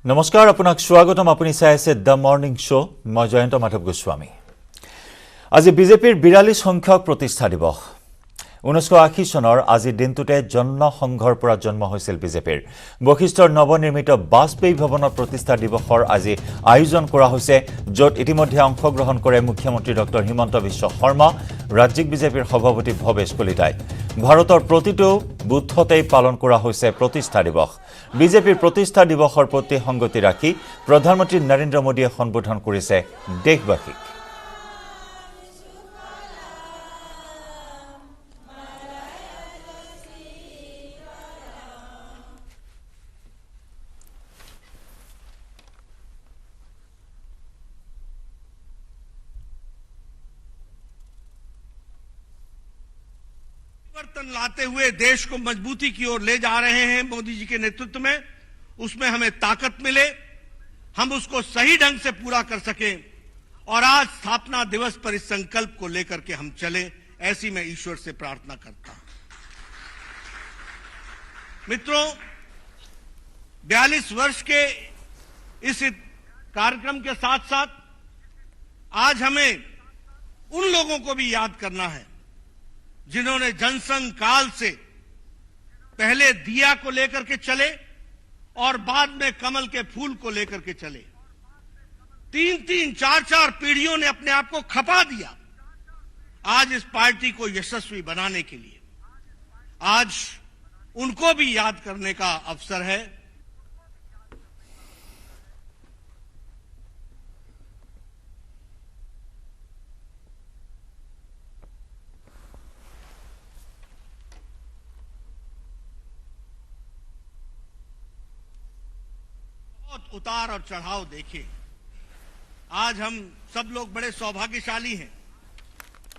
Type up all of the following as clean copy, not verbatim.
নমস্কাৰ আপোনাক স্বাগতম আপুনি চাই আছে দ্য মৰ্নিং শ্ব মই জয়ন্ত মাধৱ গোস্বামী আজি বিজেপিৰ 42 সংখ্যক প্ৰতিষ্ঠা দিৱস 1980 চনৰ আজি দিনটোতে জনসংঘৰ পৰা জন্ম হৈছিল বিজেপিৰ বৈশিষ্ট্যৰ নৱনিৰ্মিত বাজপেয়ী ভৱনৰ প্ৰতিষ্ঠা দিৱসৰ আজি আয়োজন কৰা হৈছে য'ত ইতিমধ্যে অংশগ্ৰহণ কৰে মুখ্যমন্ত্ৰী ডক্টৰ হিমন্ত বিশ্ব শৰ্মা ৰাজ্যিক বিজেপিৰ সভাপতি ভৱেশ কলিতাই ভাৰতৰ প্ৰতিটো বুথতেই পালন কৰা হৈছে প্ৰতিষ্ঠা দিৱস বিজেপিৰ প্ৰতিষ্ঠা দিৱসৰ প্ৰতি সংগতি ৰাখি প্ৰধানমন্ত্ৰী নৰেন্দ্ৰ মোদীয়ে সম্বোধন কৰিছে দেশবাসীক परिवर्तन लाते हुए देश को मजबूती की ओर ले जा रहे हैं मोदी जी के नेतृत्व में उसमें हमें ताकत मिले हम उसको सही ढंग से पूरा कर सकें और आज स्थापना दिवस पर इस संकल्प को लेकर के हम चले ऐसी मैं ईश्वर से प्रार्थना करता हूं मित्रों 42 वर्ष के इस कार्यक्रम के साथ साथ आज हमें उन लोगों को भी याद करना है जिन्होंने जनसंघ काल से पहले दिया को लेकर के चले और बाद में कमल के फूल को लेकर के चले 3-3, 4-4 पीढ़ियों ने अपने आप को खपा दिया आज इस पार्टी को यशस्वी बनाने के लिए आज उनको भी याद करने का अवसर है उतार और चढ़ाव देखे आज हम सब लोग बड़े सौभाग्यशाली हैं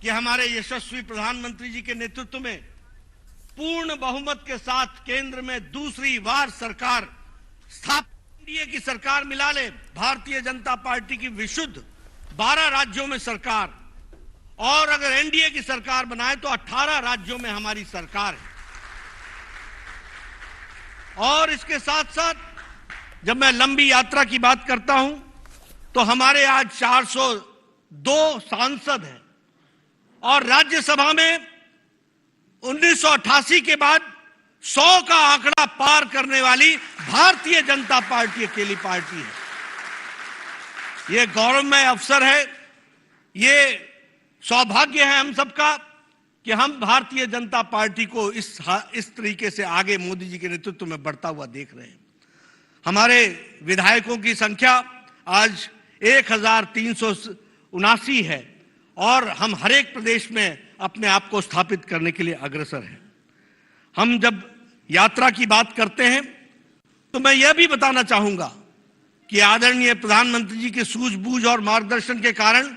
कि हमारे यशस्वी प्रधानमंत्री जी के नेतृत्व में पूर्ण बहुमत के साथ केंद्र में दूसरी बार सरकार स्थापित एनडीए की सरकार मिला ले भारतीय जनता पार्टी की विशुद्ध 12 राज्यों में सरकार और अगर एनडीए की सरकार बनाए तो 18 राज्यों में हमारी सरकार है और इसके साथ साथ जब मैं लंबी यात्रा की बात करता हूं तो हमारे आज 402 सांसद हैं और राज्यसभा में 1988 के बाद 100 का आंकड़ा पार करने वाली भारतीय जनता पार्टी अकेली पार्टी है यह गौरवमय अवसर है ये सौभाग्य है हम सबका कि हम भारतीय जनता पार्टी को इस तरीके से आगे मोदी जी के नेतृत्व में बढ़ता हुआ देख रहे हैं हमारे विधायकों की संख्या आज 1379 है और हम हर एक प्रदेश में अपने आप को स्थापित करने के लिए अग्रसर हैं हम जब यात्रा की बात करते हैं तो मैं यह भी बताना चाहूंगा कि आदरणीय प्रधानमंत्री जी के सूझबूझ और मार्गदर्शन के कारण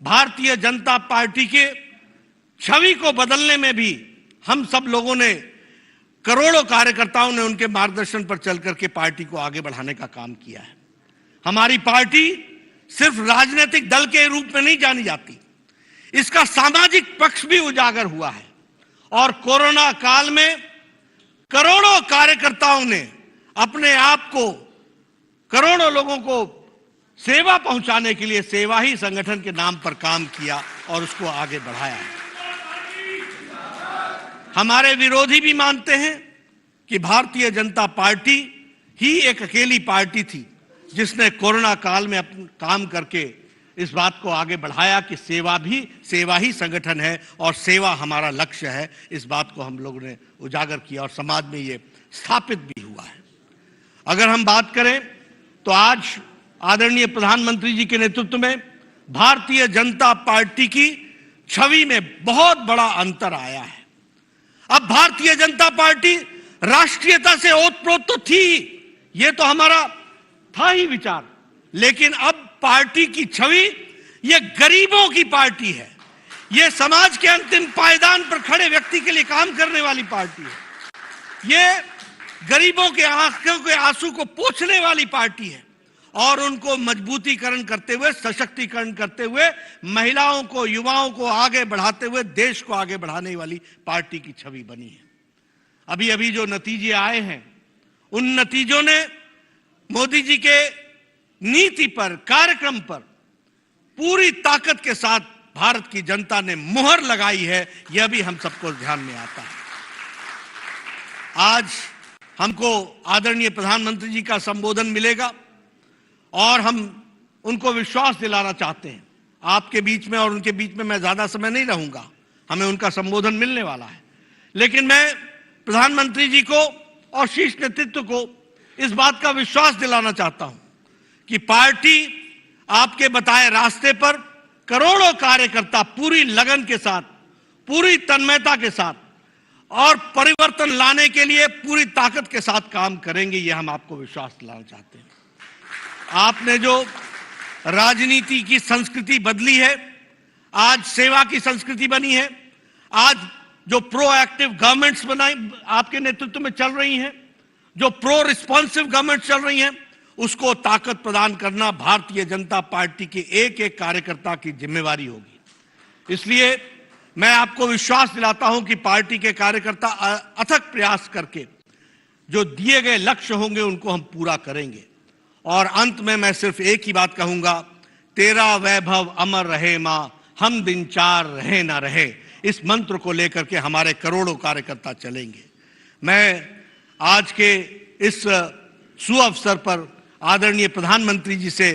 भारतीय जनता पार्टी के छवि को बदलने में भी हम सब लोगों ने करोड़ों कार्यकर्ताओं ने उनके मार्गदर्शन पर चल करके पार्टी को आगे बढ़ाने का काम किया है हमारी पार्टी सिर्फ राजनीतिक दल के रूप में नहीं जानी जाती इसका सामाजिक पक्ष भी उजागर हुआ है और कोरोना काल में करोड़ों कार्यकर्ताओं ने अपने आप को करोड़ों लोगों को सेवा पहुंचाने के लिए सेवा ही संगठन के नाम पर काम किया और उसको आगे बढ़ाया है हमारे विरोधी भी मानते हैं कि भारतीय जनता पार्टी ही एक अकेली पार्टी थी जिसने कोरोना काल में काम करके इस बात को आगे बढ़ाया कि सेवा ही संगठन है और सेवा हमारा लक्ष्य है इस बात को हम लोगों ने उजागर किया और समाज में ये स्थापित भी हुआ है अगर हम बात करें तो आज आदरणीय प्रधानमंत्री जी के नेतृत्व में भारतीय जनता पार्टी की छवि में बहुत बड़ा अंतर आया है अब भारतीय जनता पार्टी राष्ट्रीयता से ओतप्रोत तो थी ये तो हमारा था ही विचार लेकिन अब पार्टी की छवि ये गरीबों की पार्टी है ये समाज के अंतिम पायदान पर खड़े व्यक्ति के लिए काम करने वाली पार्टी है ये गरीबों के आंखों के आंसू को पोंछने वाली पार्टी है और उनको मजबूतीकरण करते हुए सशक्तिकरण करते हुए महिलाओं को युवाओं को आगे बढ़ाते हुए देश को आगे बढ़ाने वाली पार्टी की छवि बनी है अभी अभी जो नतीजे आए हैं उन नतीजों ने मोदी जी के नीति पर, कार्यक्रम पर पूरी ताकत के साथ भारत की जनता ने मुहर लगाई है, यह भी हम सबको ध्यान में आता है। आज हमको आदरणीय प्रधानमंत्री जी का संबोधन मिलेगा और हम उनको विश्वास दिलाना चाहते हैं। आपके बीच में और उनके बीच में मैं ज्यादा समय नहीं रहूंगा, हमें उनका संबोधन मिलने वाला है, लेकिन मैं प्रधानमंत्री जी को और शीर्ष नेतृत्व को इस बात का विश्वास दिलाना चाहता हूं कि पार्टी आपके बताए रास्ते पर करोड़ों कार्यकर्ता पूरी लगन के साथ, पूरी तन्मयता के साथ और परिवर्तन लाने के लिए पूरी ताकत के साथ काम करेंगे, यह हम आपको विश्वास दिलाना चाहते हैं। आपने जो राजनीति की संस्कृति बदली है, आज सेवा की संस्कृति बनी है, आज जो प्रोएक्टिव गवर्नमेंट्स बनाई आपके नेतृत्व में चल रही हैं, जो प्रो रिस्पॉन्सिव गवर्नमेंट चल रही हैं, उसको ताकत प्रदान करना भारतीय जनता पार्टी के एक एक कार्यकर्ता की जिम्मेवारी होगी। इसलिए मैं आपको विश्वास दिलाता हूं कि पार्टी के कार्यकर्ता अथक प्रयास करके जो दिए गए लक्ष्य होंगे उनको हम पूरा करेंगे। और अंत में मैं सिर्फ एक ही बात कहूंगा, तेरा वैभव अमर रहे मां, हम दिन चार रहे ना रहे, इस मंत्र को लेकर के हमारे करोड़ों कार्यकर्ता चलेंगे। मैं आज के इस सुअवसर पर आदरणीय प्रधानमंत्री जी से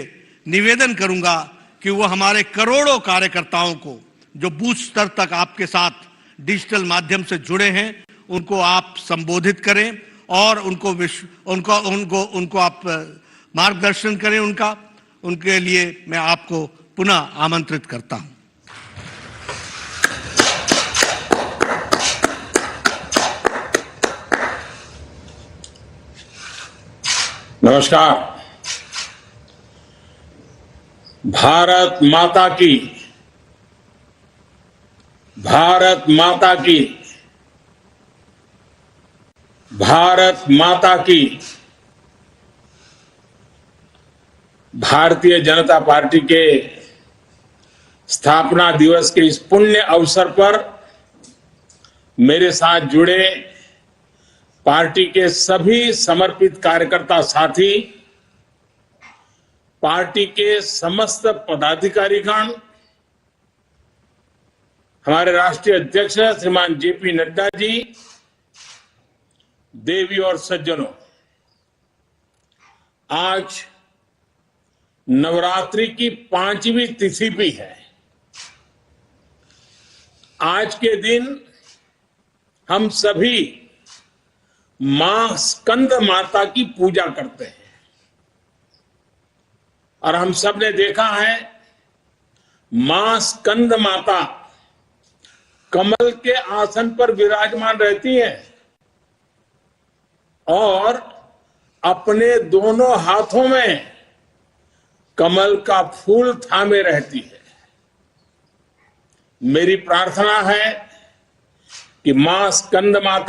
निवेदन करूंगा कि वो हमारे करोड़ों कार्यकर्ताओं को जो बूथ स्तर तक आपके साथ डिजिटल माध्यम से जुड़े हैं, उनको आप संबोधित करें और उनको आप मार्गदर्शन करें। उनके लिए मैं आपको पुनः आमंत्रित करता हूं। नमस्कार। भारत माता की, भारत माता की, भारत माता की। भारतीय जनता पार्टी के स्थापना दिवस के इस पुण्य अवसर पर मेरे साथ जुड़े पार्टी के सभी समर्पित कार्यकर्ता साथी, पार्टी के समस्त पदाधिकारीगण, हमारे राष्ट्रीय अध्यक्ष श्रीमान जेपी नड्डा जी, देवी और सज्जनों, आज नवरात्रि की 5वीं तिथि भी है। आज के दिन हम सभी मां स्कंद माता की पूजा करते हैं और हम सब ने देखा है मां स्कंद माता कमल के आसन पर विराजमान रहती हैं और अपने दोनों हाथों में कमल का फूल थामे रहती है। मेरी प्रार्थना है कि मां स्कंद माता